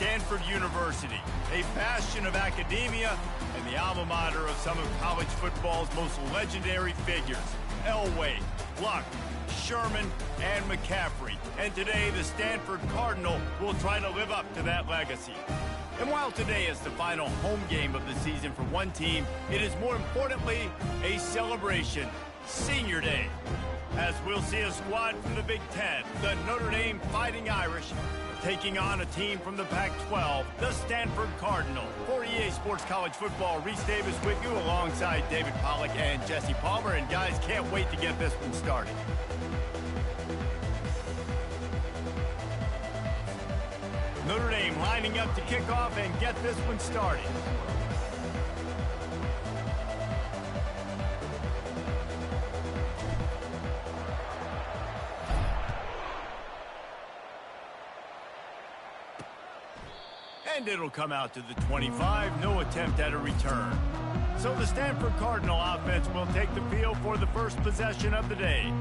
Stanford University, a bastion of academia and the alma mater of some of college football's most legendary figures, Elway, Luck, Sherman, and McCaffrey. And today, the Stanford Cardinal will try to live up to that legacy. And while today is the final home game of the season for one team, it is more importantly a celebration, Senior Day. As we'll see a squad from the Big Ten, the Notre Dame Fighting Irish, taking on a team from the Pac-12, the Stanford Cardinal. For EA Sports College Football, Reese Davis with you alongside David Pollack and Jesse Palmer. And guys, can't wait to get this one started. Notre Dame lining up to kick off and get this one started. And it'll come out to the 25, no attempt at a return. So the Stanford Cardinal offense will take the field for the first possession of the day.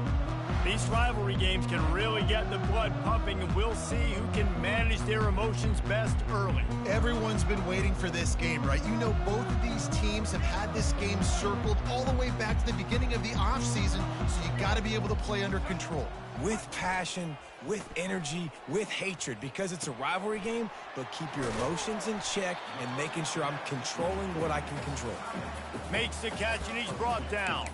These rivalry games can really get the blood pumping, and we'll see who can manage their emotions best early. Everyone's been waiting for this game, right? You know, both of these teams have had this game circled all the way back to the beginning of the offseason, so you got to be able to play under control. With passion, with energy, with hatred, because it's a rivalry game, but keep your emotions in check and making sure I'm controlling what I can control. Makes the catch, and he's brought down.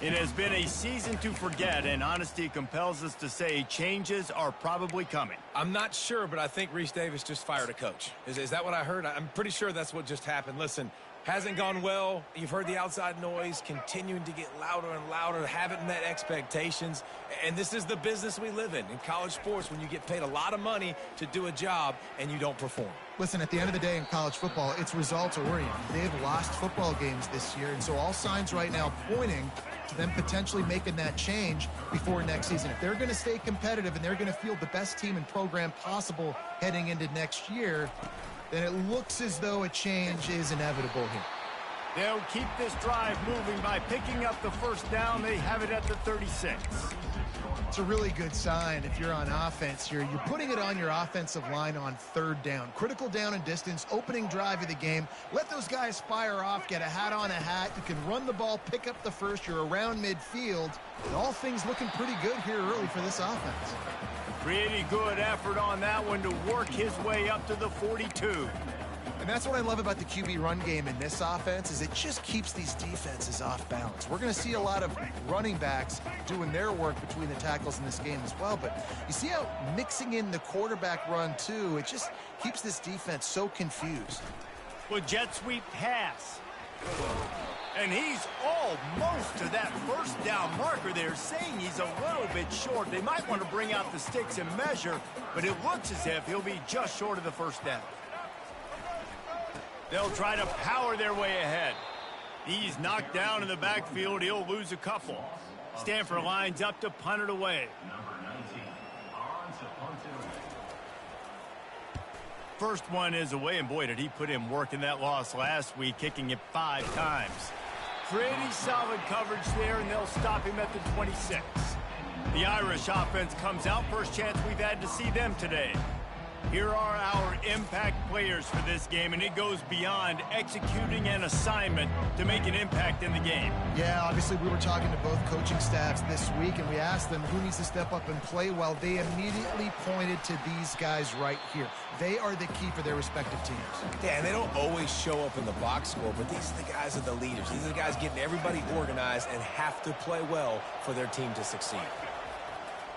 It has been a season to forget, and honesty compels us to say changes are probably coming. I'm not sure, but I think Reese Davis just fired a coach. Is that what I heard? I'm pretty sure that's what just happened. Listen, hasn't gone well. You've heard the outside noise continuing to get louder and louder, haven't met expectations. And this is the business we live in college sports, when you get paid a lot of money to do a job and you don't perform. Listen, at the end of the day in college football, it's results-oriented. They've lost football games this year, and so all signs right now pointing to them potentially making that change before next season. If they're going to stay competitive and they're going to field the best team and program possible heading into next year, then it looks as though a change is inevitable here. They'll keep this drive moving by picking up the first down. They have it at the 36. It's a really good sign if you're on offense here. You're putting it on your offensive line on third down. Critical down and distance, opening drive of the game. Let those guys fire off, get a hat on a hat. You can run the ball, pick up the first. You're around midfield. And all things looking pretty good here early for this offense. Pretty good effort on that one to work his way up to the 42. And that's what I love about the QB run game in this offense, is it just keeps these defenses off balance. We're going to see a lot of running backs doing their work between the tackles in this game as well. But you see how mixing in the quarterback run, too, it just keeps this defense so confused. Well, jet sweep pass. And he's almost to that first down marker there, saying he's a little bit short. They might want to bring out the sticks and measure, but it looks as if he'll be just short of the first down. They'll try to power their way ahead. He's knocked down in the backfield. He'll lose a couple. Stanford lines up to punt it away. First one is away, and boy, did he put in work in that loss last week, kicking it 5 times. Pretty solid coverage there, and they'll stop him at the 26. The Irish offense comes out. First chance we've had to see them today. Here are our impact players for this game, and it goes beyond executing an assignment to make an impact in the game. Yeah, obviously we were talking to both coaching staffs this week, and we asked them who needs to step up and play well. They immediately pointed to these guys right here. They are the key for their respective teams. Yeah, and they don't always show up in the box score, but these are the guys that are the leaders. These are the guys getting everybody organized and have to play well for their team to succeed.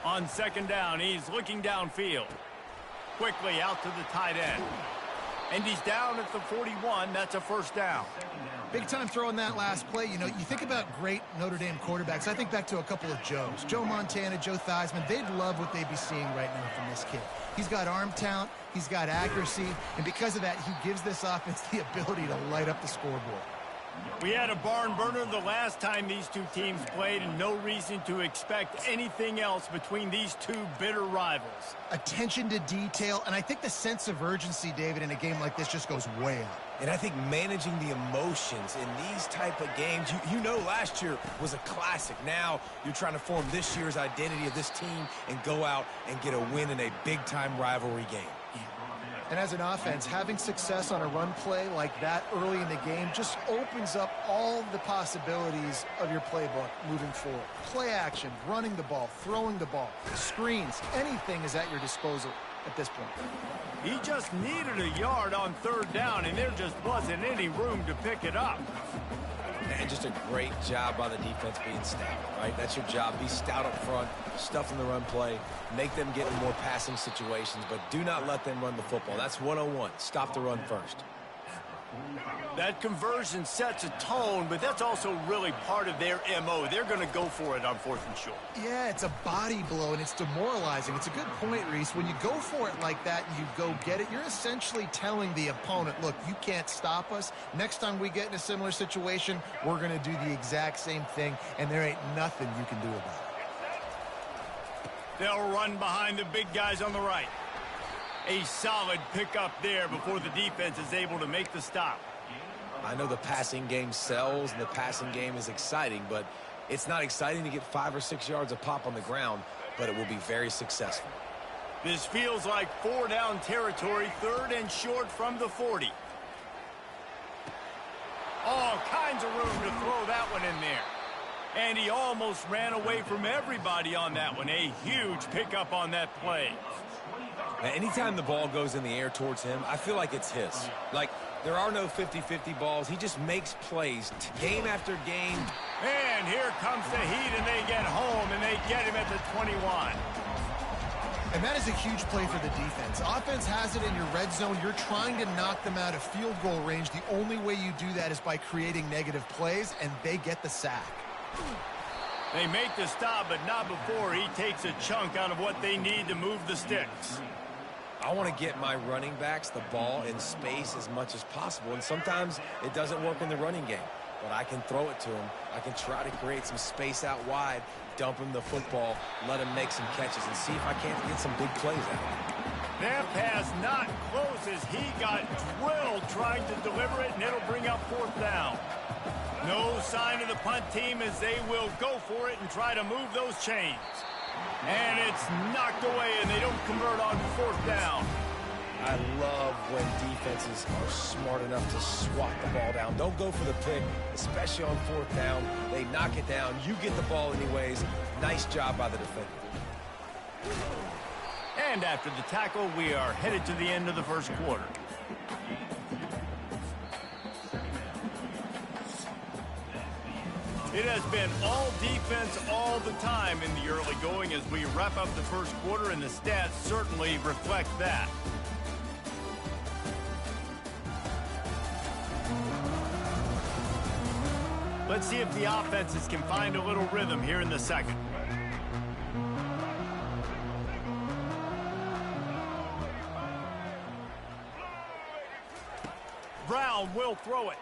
On second down, he's looking downfield. Quickly out to the tight end. And he's down at the 41. That's a first down. Big time throw in that last play. You know, you think about great Notre Dame quarterbacks. I think back to a couple of Joes. Joe Montana, Joe Theismann. They'd love what they'd be seeing right now from this kid. He's got arm talent. He's got accuracy. And because of that, he gives this offense the ability to light up the scoreboard. We had a barn burner the last time these two teams played, and no reason to expect anything else between these two bitter rivals. Attention to detail, and I think the sense of urgency, David, in a game like this just goes way up. And I think managing the emotions in these type of games, you know last year was a classic. Now you're trying to form this year's identity of this team and go out and get a win in a big-time rivalry game. And as an offense, having success on a run play like that early in the game just opens up all the possibilities of your playbook moving forward. Play action, running the ball, throwing the ball, screens, anything is at your disposal at this point. He just needed a yard on third down, and there just wasn't any room to pick it up. And just a great job by the defense being stout, right? That's your job. Be stout up front, stuff in the run play, make them get in more passing situations, but do not let them run the football. That's 101. Stop the run first. That conversion sets a tone, but that's also really part of their MO. They're going to go for it on 4th and short. Yeah, it's a body blow, and it's demoralizing. It's a good point, Reese. When you go for it like that and you go get it, you're essentially telling the opponent, look, you can't stop us. Next time we get in a similar situation, we're going to do the exact same thing, and there ain't nothing you can do about it. They'll run behind the big guys on the right. A solid pickup there before the defense is able to make the stop. I know the passing game sells and the passing game is exciting, but it's not exciting to get 5 or 6 yards a pop on the ground, but it will be very successful. This feels like 4-down territory, 3rd and short from the 40. All kinds of room to throw that one in there. And he almost ran away from everybody on that one. A huge pickup on that play. Now, anytime the ball goes in the air towards him, I feel like it's his. Like, there are no 50-50 balls. He just makes plays game after game. And here comes the heat, and they get home, and they get him at the 21. And that is a huge play for the defense. Offense has it in your red zone. You're trying to knock them out of field goal range. The only way you do that is by creating negative plays, and they get the sack. They make the stop, but not before he takes a chunk out of what they need to move the sticks. I want to get my running backs the ball in space as much as possible, and sometimes it doesn't work in the running game, but I can throw it to him. I can try to create some space out wide, dump him the football, let him make some catches, and see if I can't get some big plays out of him. That pass not close as he got drilled trying to deliver it, and it'll bring up 4th down. No sign of the punt team as they will go for it and try to move those chains. And it's knocked away, and they don't convert on 4th down. I love when defenses are smart enough to swat the ball down. Don't go for the pick, especially on 4th down. They knock it down. You get the ball anyways. Nice job by the defender. And after the tackle, we are headed to the end of the 1st quarter. It has been all defense all the time in the early going as we wrap up the 1st quarter, and the stats certainly reflect that. Let's see if the offenses can find a little rhythm here in the 2nd. Brown will throw it,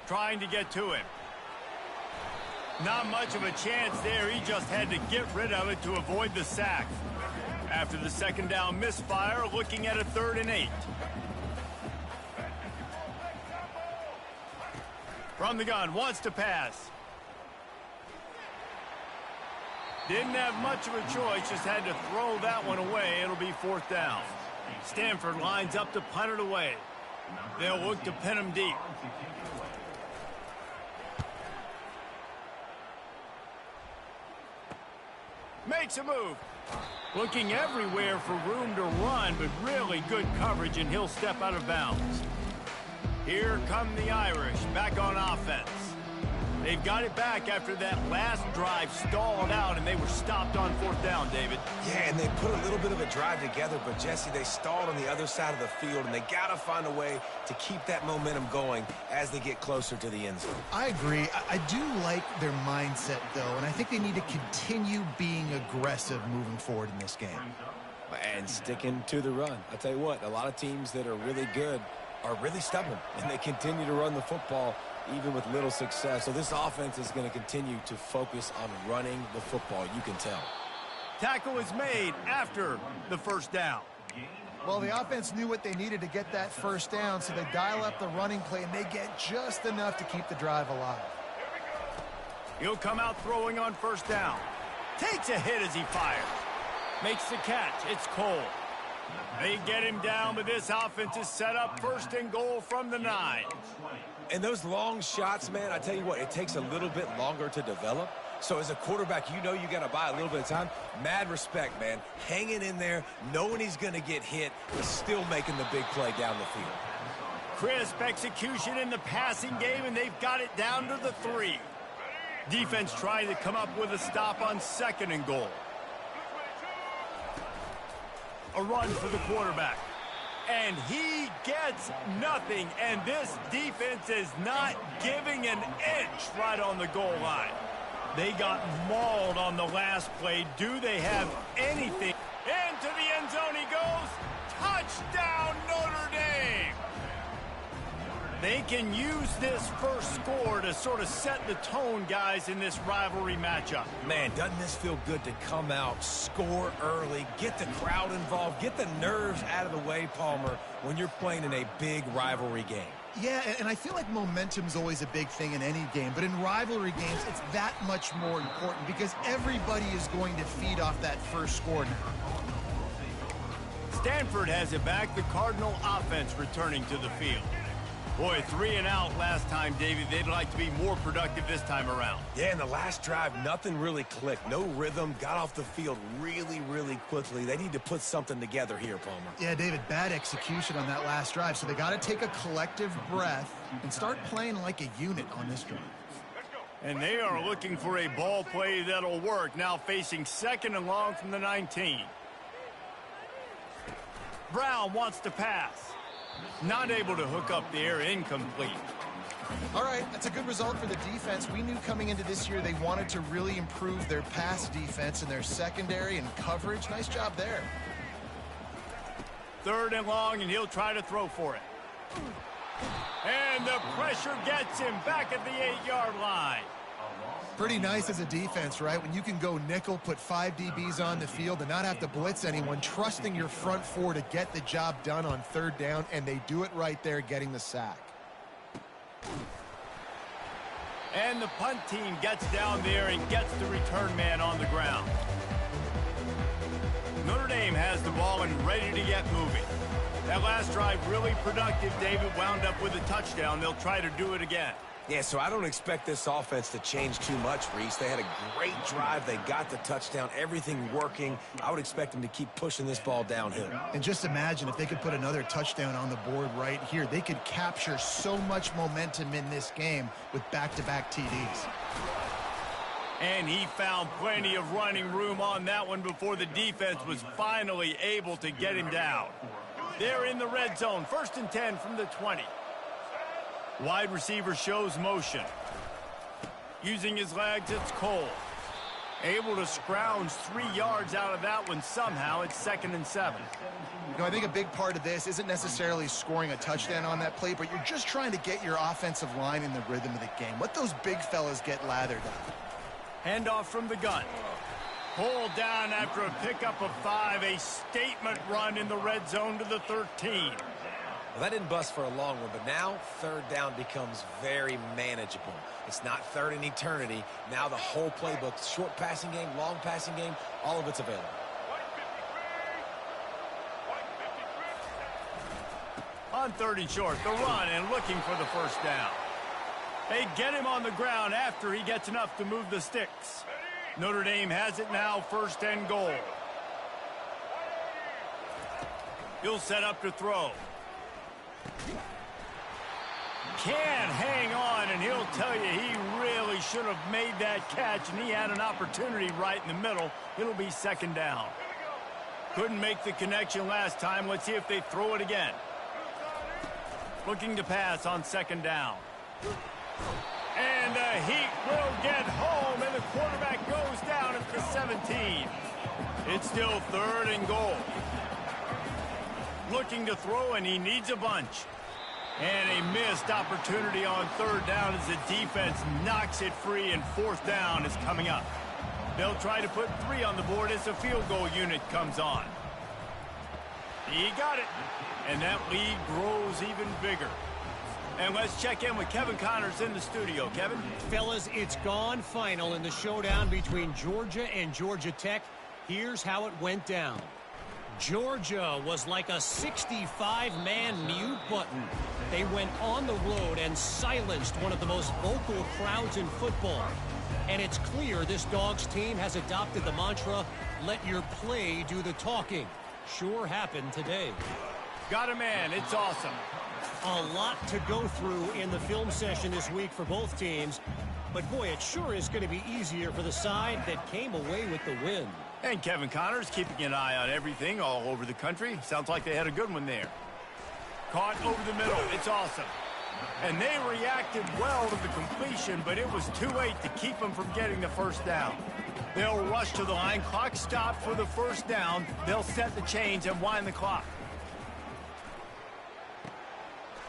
trying to get to him. Not much of a chance there. He just had to get rid of it to avoid the sack. After the 2nd down misfire, looking at a 3rd and 8. From the gun, wants to pass. Didn't have much of a choice, just had to throw that one away. It'll be 4th down. Stanford lines up to punt it away. They'll look to pin him deep. Makes a move. Looking everywhere for room to run, but really good coverage, and he'll step out of bounds. Here come the Irish, back on offense. They've got it back after that last drive stalled out, and they were stopped on 4th down, David. Yeah, and they put a little bit of a drive together, but, Jesse, they stalled on the other side of the field, and they got to find a way to keep that momentum going as they get closer to the end zone. I agree. I do like their mindset, though, and I think they need to continue being aggressive moving forward in this game. And sticking to the run. I tell you what, a lot of teams that are really good are really stubborn, and they continue to run the football even with little success. So this offense is going to continue to focus on running the football, you can tell. Tackle is made after the 1st down. Well, the offense knew what they needed to get that 1st down, so they dial up the running play, and they get just enough to keep the drive alive. He'll come out throwing on 1st down. Takes a hit as he fires. Makes the catch. It's Cole. They get him down, but this offense is set up 1st and goal from the 9. And those long shots, man, I tell you what, it takes a little bit longer to develop. So as a quarterback, you know you got to buy a little bit of time. Mad respect, man. Hanging in there, knowing he's going to get hit, but still making the big play down the field. Crisp execution in the passing game, and they've got it down to the 3. Defense trying to come up with a stop on 2nd and goal. A run for the quarterback. And he gets nothing. And this defense is not giving an inch right on the goal line. They got mauled on the last play. Do they have anything? Into the end zone he goes. Touchdown, Notre Dame. They can use this first score to sort of set the tone, guys, in this rivalry matchup. Man, doesn't this feel good to come out, score early, get the crowd involved, get the nerves out of the way, Palmer, when you're playing in a big rivalry game? Yeah, and I feel like momentum's always a big thing in any game, but in rivalry games, it's that much more important because everybody is going to feed off that first score now. Stanford has it back. The Cardinal offense returning to the field. Boy, 3 and out last time, David. They'd like to be more productive this time around. Yeah, in the last drive, nothing really clicked. No rhythm, got off the field really, really quickly. They need to put something together here, Palmer. Yeah, David, bad execution on that last drive, so they got to take a collective breath and start playing like a unit on this drive. And they are looking for a ball play that'll work, now facing 2nd and long from the 19. Brown wants to pass. Not able to hook up the air, incomplete. All right, that's a good result for the defense. We knew coming into this year they wanted to really improve their pass defense and their secondary and coverage. Nice job there. 3rd and long, and he'll try to throw for it. And the pressure gets him back at the 8-yard line. Pretty nice as a defense, right? When you can go nickel, put 5 DBs on the field and not have to blitz anyone, trusting your front 4 to get the job done on 3rd down, and they do it right there, getting the sack. And the punt team gets down there and gets the return man on the ground. Notre Dame has the ball and ready to get moving. That last drive really productive. David wound up with a touchdown. They'll try to do it again. Yeah, so I don't expect this offense to change too much, Reese. They had a great drive. They got the touchdown, everything working. I would expect them to keep pushing this ball downhill. And just imagine if they could put another touchdown on the board right here. They could capture so much momentum in this game with back-to-back TDs. And he found plenty of running room on that one before the defense was finally able to get him down. They're in the red zone, 1st and 10 from the 20. Wide receiver shows motion. Using his legs, it's Cole. Able to scrounge 3 yards out of that one somehow. It's 2nd and 7. You know, I think a big part of this isn't necessarily scoring a touchdown on that play, but you're just trying to get your offensive line in the rhythm of the game. Let those big fellas get lathered up. Handoff from the gun. Pulled down after a pickup of 5. A statement run in the red zone to the 13. Well, that didn't bust for a long one, but now 3rd down becomes very manageable. It's not 3rd in eternity. Now the whole playbook, short passing game, long passing game, all of it's available. On 3rd and short, the run and looking for the 1st down. They get him on the ground after he gets enough to move the sticks. Notre Dame has it now, 1st and goal. He'll set up to throw. Can't hang on, and he'll tell you he really should have made that catch, and he had an opportunity right in the middle. It'll be 2nd down. Couldn't make the connection last time. Let's see if they throw it again. Looking to pass on 2nd down. And the Heat will get home, and the quarterback goes down at the 17. It's still 3rd and goal. Looking to throw, and he needs a bunch. And a missed opportunity on 3rd down as the defense knocks it free, and 4th down is coming up. They'll try to put 3 on the board as the field goal unit comes on. He got it, and that lead grows even bigger. And let's check in with Kevin Connors in the studio. Kevin? Fellas, it's gone final in the showdown between Georgia and Georgia Tech. Here's how it went down. Georgia was like a 65-man mute button. They went on the road and silenced one of the most vocal crowds in football. And it's clear this Dogs team has adopted the mantra, let your play do the talking. Sure happened today. Got a man. It's awesome. A lot to go through in the film session this week for both teams. But boy, it sure is going to be easier for the side that came away with the win. And Kevin Connors keeping an eye on everything all over the country. Sounds like they had a good one there. Caught over the middle. It's awesome. And they reacted well to the completion, but it was too late to keep them from getting the first down. They'll rush to the line. Clock stopped for the first down. They'll set the chains and wind the clock.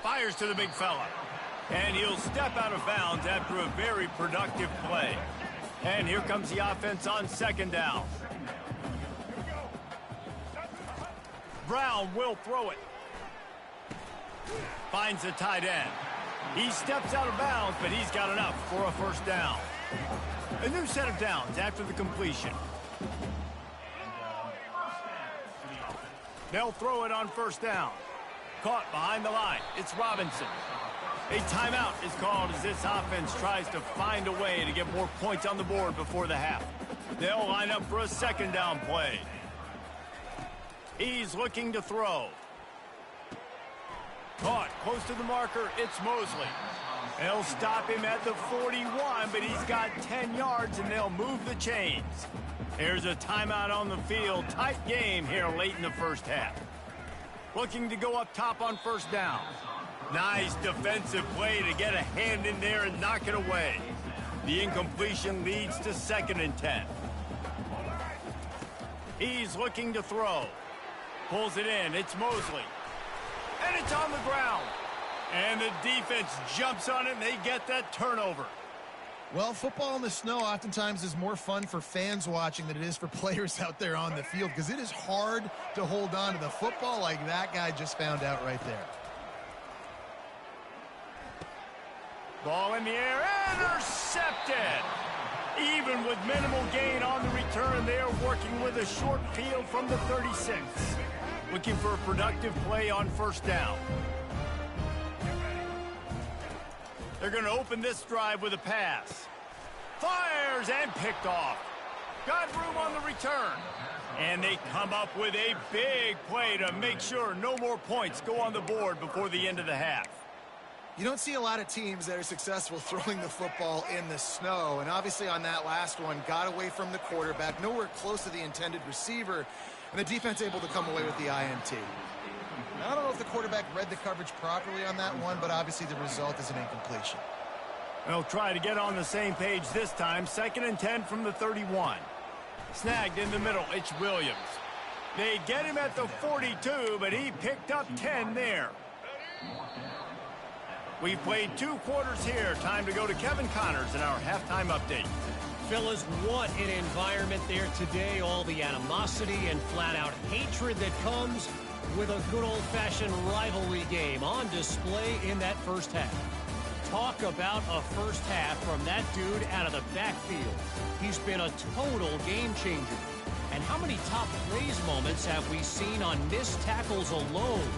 Fires to the big fella. And he'll step out of bounds after a very productive play. And here comes the offense on second down. Brown will throw it. Finds the tight end. He steps out of bounds, but he's got enough for a first down. A new set of downs after the completion. They'll throw it on first down. Caught behind the line. It's Robinson. A timeout is called as this offense tries to find a way to get more points on the board before the half. They'll line up for a second down play. He's looking to throw. Caught close to the marker. It's Mosley. They'll stop him at the 41, but he's got 10 yards, and they'll move the chains. There's a timeout on the field. Tight game here late in the first half. Looking to go up top on first down. Nice defensive play to get a hand in there and knock it away. The incompletion leads to 2nd and 10. He's looking to throw. Pulls it in. It's Mosley. And it's on the ground. And the defense jumps on it, and they get that turnover. Well, football in the snow oftentimes is more fun for fans watching than it is for players out there on the field, because it is hard to hold on to the football like that guy just found out right there. Ball in the air, intercepted. Even with minimal gain on the return, they are working with a short field from the 36. Looking for a productive play on first down. They're going to open this drive with a pass. Fires and picked off. Got room on the return. And they come up with a big play to make sure no more points go on the board before the end of the half. You don't see a lot of teams that are successful throwing the football in the snow. And obviously on that last one, got away from the quarterback, nowhere close to the intended receiver. And the defense able to come away with the INT. I don't know if the quarterback read the coverage properly on that one, but obviously the result is an incompletion. They'll try to get on the same page this time. 2nd and 10 from the 31. Snagged in the middle. It's Williams. They get him at the 42, but he picked up 10 there. We've played 2 quarters here. Time to go to Kevin Connors in our halftime update. Fellas, what an environment there today. All the animosity and flat-out hatred that comes with a good old-fashioned rivalry game on display in that first half. Talk about a first half from that dude out of the backfield. He's been a total game changer. And how many top plays moments have we seen on missed tackles alone?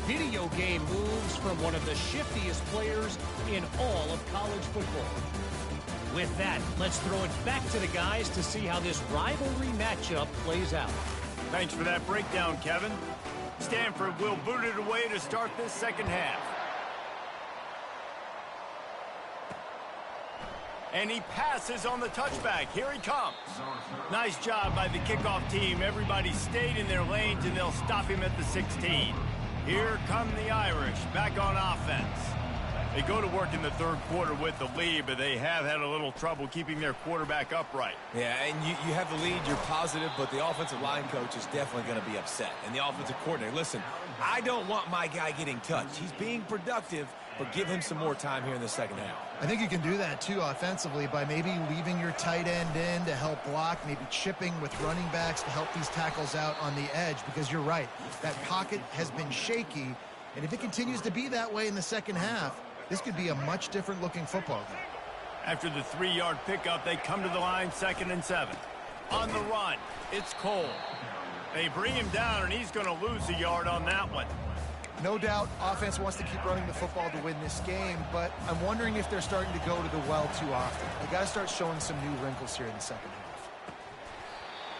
Video game moves from one of the shiftiest players in all of college football. With that, let's throw it back to the guys to see how this rivalry matchup plays out. Thanks for that breakdown, Kevin. Stanford will boot it away to start this second half. And he passes on the touchback. Here he comes. Nice job by the kickoff team. Everybody stayed in their lanes, and they'll stop him at the 16. Here come the Irish back on offense. They go to work in the third quarter with the lead, but they have had a little trouble keeping their quarterback upright. Yeah, and you have the lead, you're positive, but the offensive line coach is definitely going to be upset. And the offensive coordinator, listen, I don't want my guy getting touched. He's being productive, but give him some more time here in the second half. I think you can do that, too, offensively, by maybe leaving your tight end in to help block, maybe chipping with running backs to help these tackles out on the edge, because you're right. That pocket has been shaky, and if it continues to be that way in the second half, this could be a much different looking football game. After the 3-yard pickup, they come to the line 2nd and 7. On the run, it's Cole. They bring him down, and he's going to lose a yard on that one. No doubt, offense wants to keep running the football to win this game, but I'm wondering if they're starting to go to the well too often. They got to start showing some new wrinkles here in the second half.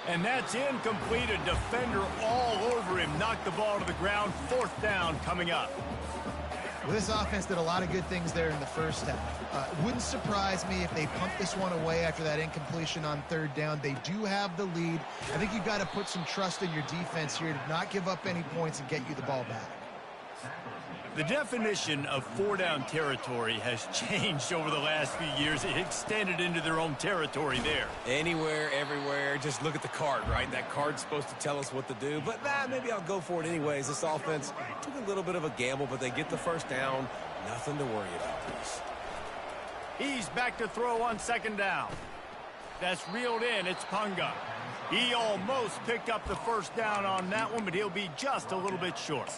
And that's incomplete. A defender all over him. Knocked the ball to the ground. 4th down coming up. Well, this offense did a lot of good things there in the first half. It wouldn't surprise me if they pumped this one away after that incompletion on 3rd down. They do have the lead. I think you've got to put some trust in your defense here to not give up any points and get you the ball back. The definition of 4-down territory has changed over the last few years. It extended into their own territory there. Anywhere, everywhere, just look at the card, right? That card's supposed to tell us what to do, but maybe I'll go for it anyways. This offense took a little bit of a gamble, but they get the 1st down. Nothing to worry about. He's back to throw on 2nd down. That's reeled in. It's Punga. He almost picked up the 1st down on that one, but he'll be just a little bit short.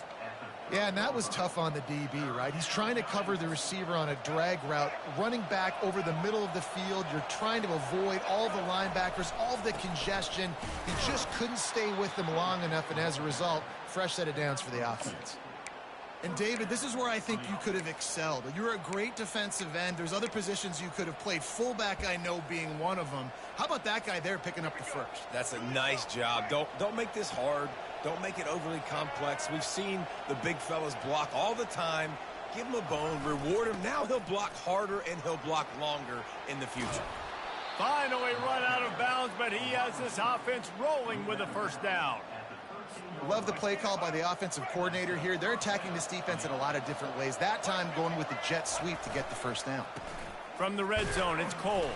Yeah, and that was tough on the DB, right? He's trying to cover the receiver on a drag route, running back over the middle of the field. You're trying to avoid all the linebackers, all of the congestion. He just couldn't stay with them long enough, and as a result, fresh set of downs for the offense. And, David, this is where I think you could have excelled. You're a great defensive end. There's other positions you could have played. Fullback, I know, being one of them. How about that guy there picking up the 1st? That's a nice job. Don't make this hard. Don't make it overly complex. We've seen the big fellas block all the time. Give him a bone, reward him. Now he'll block harder and he'll block longer in the future. Finally run out of bounds, but he has this offense rolling with a 1st down. Love the play call by the offensive coordinator here. They're attacking this defense in a lot of different ways. That time going with the jet sweep to get the 1st down. From the red zone, it's Cole.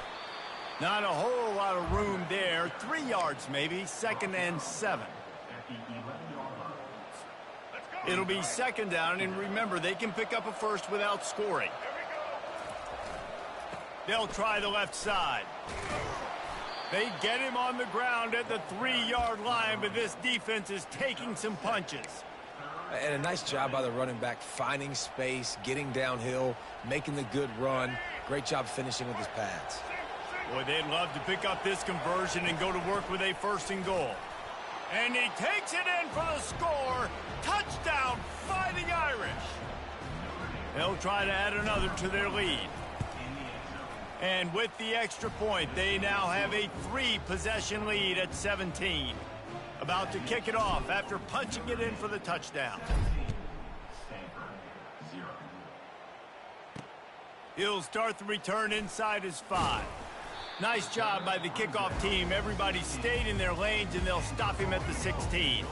Not a whole lot of room there. 3 yards maybe, 2nd and 7. It'll be 2nd down, and remember, they can pick up a 1st without scoring. They'll try the left side. They get him on the ground at the 3-yard line, but this defense is taking some punches. And a nice job by the running back, finding space, getting downhill, making the good run. Great job finishing with his pads. Boy, they'd love to pick up this conversion and go to work with a 1st and goal. And he takes it in for the score. Touchdown, Fighting Irish. They'll try to add another to their lead. And with the extra point, they now have a 3-possession lead at 17. About to kick it off after punching it in for the touchdown. He'll start the return inside his 5. Nice job by the kickoff team. Everybody stayed in their lanes, and they'll stop him at the 16.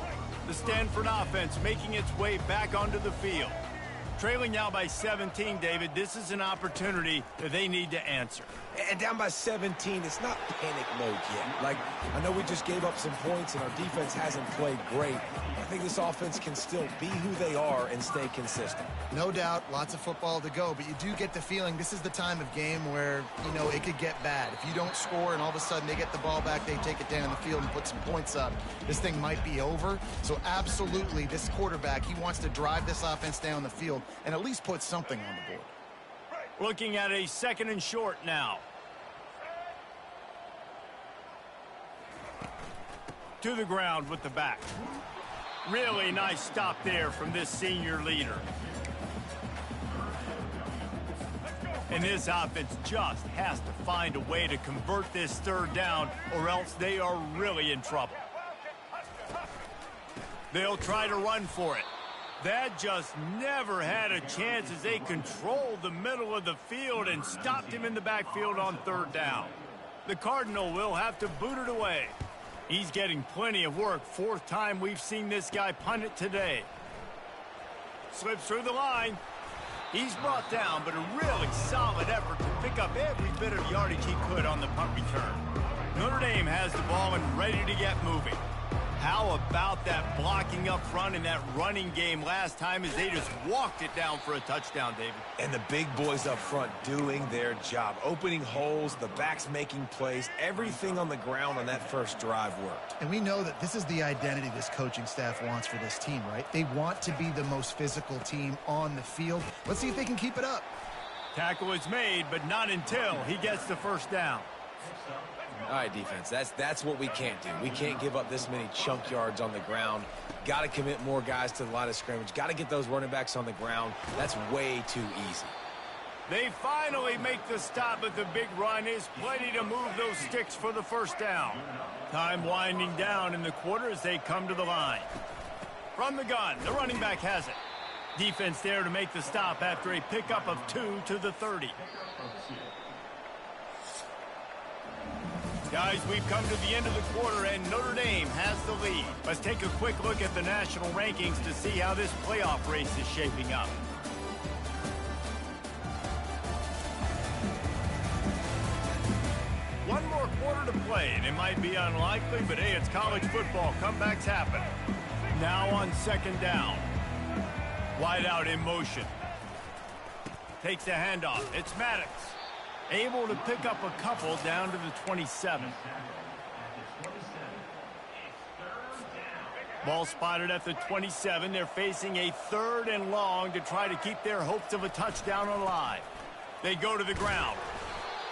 The Stanford offense making its way back onto the field. Trailing now by 17, David. This is an opportunity that they need to answer. And down by 17, it's not panic mode yet. Like, I know we just gave up some points and our defense hasn't played great. I think this offense can still be who they are and stay consistent. No doubt, lots of football to go, but you do get the feeling this is the time of game where, you know, it could get bad. If you don't score and all of a sudden they get the ball back, they take it down the field and put some points up, this thing might be over. So absolutely, this quarterback, he wants to drive this offense down the field and at least put something on the board. Looking at a 2nd and short now. To the ground with the back. Really nice stop there from this senior leader. And this offense just has to find a way to convert this 3rd down, or else they are really in trouble. They'll try to run for it. That just never had a chance as they controlled the middle of the field and stopped him in the backfield on 3rd down. The Cardinal will have to boot it away. He's getting plenty of work. 4th time we've seen this guy punt it today. Slips through the line. He's brought down, but a really solid effort to pick up every bit of yardage he could on the punt return. Notre Dame has the ball and ready to get moving. How about that blocking up front in that running game last time as they just walked it down for a touchdown, David? And the big boys up front doing their job. Opening holes, the backs making plays. Everything on the ground on that first drive worked. And we know that this is the identity this coaching staff wants for this team, right? They want to be the most physical team on the field. Let's see if they can keep it up. Tackle is made, but not until he gets the 1st down. All right, defense, that's what we can't do. We can't give up this many chunk yards on the ground. Got to commit more guys to the line of scrimmage. Got to get those running backs on the ground. That's way too easy. They finally make the stop, but the big run is plenty to move those sticks for the first down. Time winding down in the quarter as they come to the line. From the gun, the running back has it. Defense there to make the stop after a pickup of 2 to the 30. Guys, we've come to the end of the quarter, and Notre Dame has the lead. Let's take a quick look at the national rankings to see how this playoff race is shaping up. One more quarter to play, and it might be unlikely, but hey, it's college football. Comebacks happen. Now on second down. Wide out in motion. Takes the handoff. It's Maddox. Able to pick up a couple down to the 27. Ball spotted at the 27. They're facing a 3rd and long to try to keep their hopes of a touchdown alive. They go to the ground.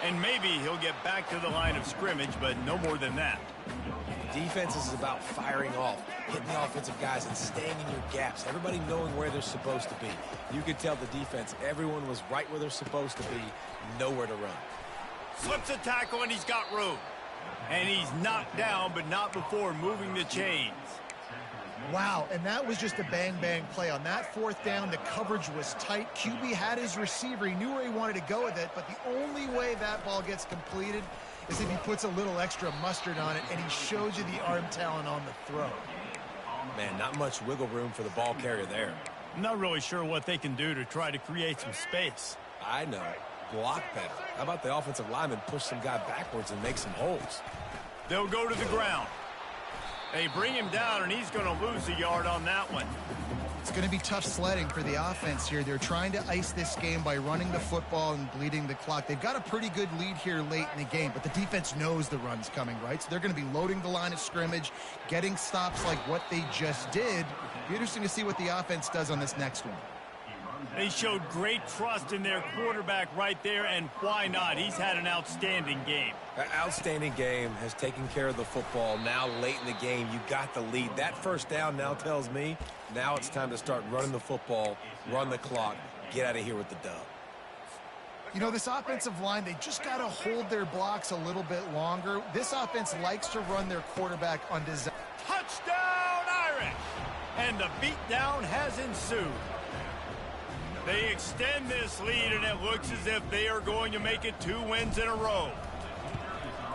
And maybe he'll get back to the line of scrimmage, but no more than that. Defense is about firing off, hitting the offensive guys, and staying in your gaps. Everybody knowing where they're supposed to be. You could tell the defense, everyone was right where they're supposed to be, nowhere to run. Slips a tackle, and he's got room. And he's knocked down, but not before moving the chains. Wow, and that was just a bang-bang play. On that 4th down, the coverage was tight. QB had his receiver. He knew where he wanted to go with it, but the only way that ball gets completed is if he puts a little extra mustard on it, and he shows you the arm talent on the throw. Man, not much wiggle room for the ball carrier there. I'm not really sure what they can do to try to create some space. I know. Block better. How about the offensive lineman push some guy backwards and make some holes? They'll go to the ground. They bring him down, and he's going to lose a yard on that one. It's going to be tough sledding for the offense here. They're trying to ice this game by running the football and bleeding the clock. They've got a pretty good lead here late in the game, but the defense knows the run's coming, right? So they're going to be loading the line of scrimmage, getting stops like what they just did. Be interesting to see what the offense does on this next one. They showed great trust in their quarterback right there, and why not? He's had an outstanding game. An outstanding game, has taken care of the football. Now late in the game, you got the lead. That first down now tells me now it's time to start running the football, run the clock, get out of here with the dub. You know, this offensive line, they just got to hold their blocks a little bit longer. This offense likes to run their quarterback on design. Touchdown, Irish! And the beatdown has ensued. They extend this lead, and it looks as if they are going to make it 2 wins in a row.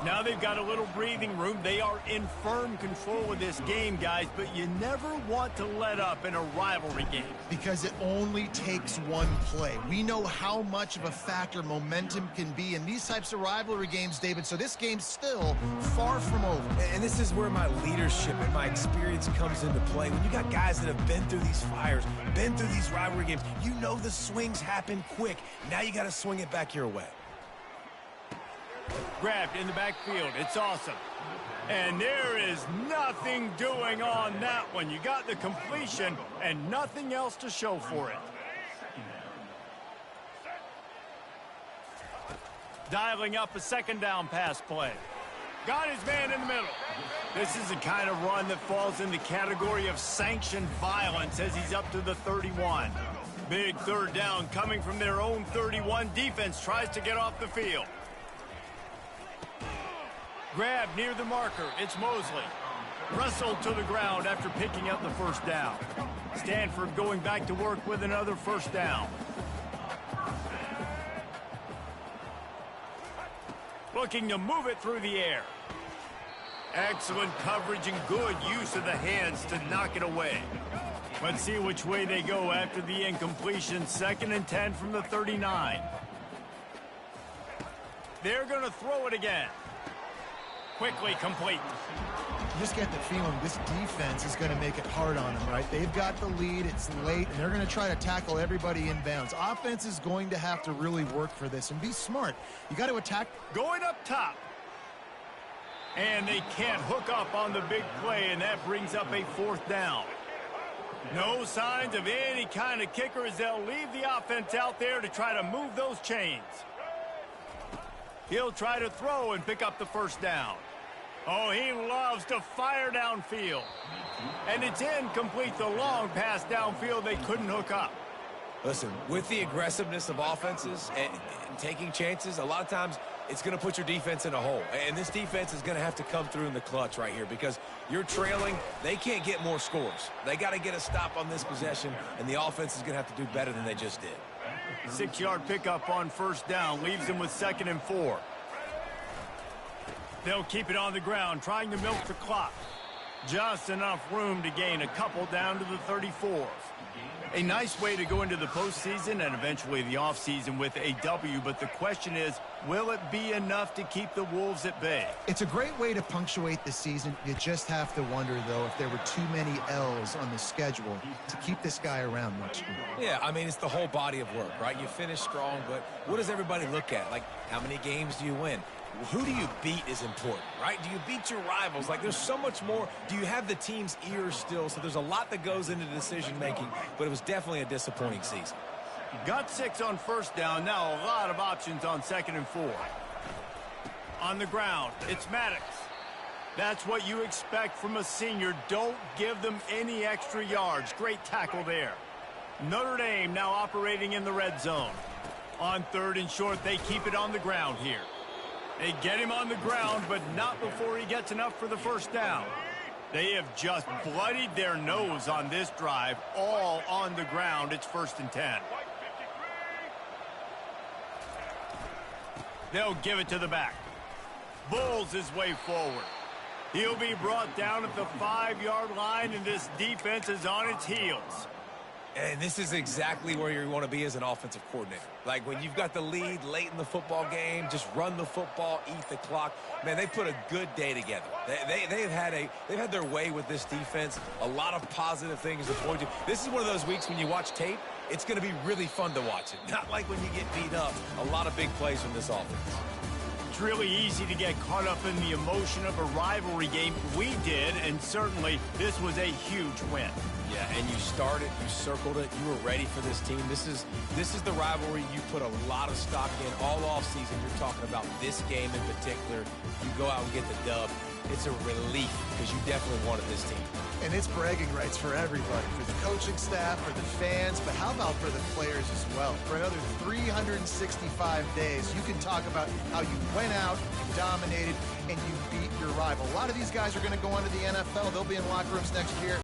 Now they've got a little breathing room. They are in firm control of this game, guys, but you never want to let up in a rivalry game. Because it only takes one play. We know how much of a factor momentum can be in these types of rivalry games, David, so this game's still far from over. And this is where my leadership and my experience comes into play. When you got guys that have been through these fires, been through these rivalry games, you know the swings happen quick. Now you got to swing it back your way. Grabbed in the backfield. It's awesome. And there is nothing doing on that one. You got the completion and nothing else to show for it. Dialing up a 2nd down pass play. Got his man in the middle. This is the kind of run that falls in the category of sanctioned violence as he's up to the 31. Big 3rd down coming from their own 31. Defense tries to get off the field. Grab near the marker. It's Mosley. Wrestled to the ground after picking up the 1st down. Stanford going back to work with another 1st down. Looking to move it through the air. Excellent coverage and good use of the hands to knock it away. Let's see which way they go after the incompletion. 2nd and 10 from the 39. They're going to throw it again. Quickly complete. You just get the feeling this defense is going to make it hard on them, right? They've got the lead, it's late, and they're going to try to tackle everybody inbounds. Offense is going to have to really work for this and be smart. You got to attack. Going up top. And they can't hook up on the big play, and that brings up a 4th down. No signs of any kind of kicker as they'll leave the offense out there to try to move those chains. He'll try to throw and pick up the first down. Oh, he loves to fire downfield. And it's incomplete, the long pass downfield they couldn't hook up. Listen, with the aggressiveness of offenses and taking chances, a lot of times it's going to put your defense in a hole. And this defense is going to have to come through in the clutch right here because you're trailing. They can't get more scores. They got to get a stop on this possession, and the offense is going to have to do better than they just did. 6-yard pickup on first down leaves them with 2nd and 4. They'll keep it on the ground, trying to milk the clock. Just enough room to gain a couple down to the 34. A nice way to go into the postseason and eventually the offseason with a W, but the question is, will it be enough to keep the Wolves at bay? It's a great way to punctuate the season. You just have to wonder, though, if there were too many L's on the schedule to keep this guy around much more. Yeah, I mean, it's the whole body of work, right? You finish strong, but what does everybody look at? Like, how many games do you win? Who do you beat is important, right? Do you beat your rivals? Like, there's so much more. Do you have the team's ears still? So there's a lot that goes into decision-making, but it was definitely a disappointing season. Got 6 on first down. Now a lot of options on 2nd and 4. On the ground, it's Maddox. That's what you expect from a senior. Don't give them any extra yards. Great tackle there. Notre Dame now operating in the red zone. On 3rd and short, they keep it on the ground here. They get him on the ground, but not before he gets enough for the first down. They have just bloodied their nose on this drive, all on the ground. It's 1st and 10. They'll give it to the back. Bulls his way forward. He'll be brought down at the 5-yard line, and this defense is on its heels. And this is exactly where you want to be as an offensive coordinator. Like, when you've got the lead late in the football game, just run the football, eat the clock. Man, they put a good day together. They've had their way with this defense. A lot of positive things to point to. This is one of those weeks when you watch tape, it's going to be really fun to watch it. Not like when you get beat up. A lot of big plays from this offense. It's really easy to get caught up in the emotion of a rivalry game. We did, and certainly this was a huge win. Yeah, and you started, you circled it, you were ready for this team. This is the rivalry you put a lot of stock in all offseason. You're talking about this game in particular. You go out and get the dub. It's a relief because you definitely wanted this team. And it's bragging rights for everybody, for the coaching staff, for the fans, but how about for the players as well? For another 365 days, you can talk about how you went out and dominated and you beat your rival. A lot of these guys are going to go on to the NFL. They'll be in locker rooms next year.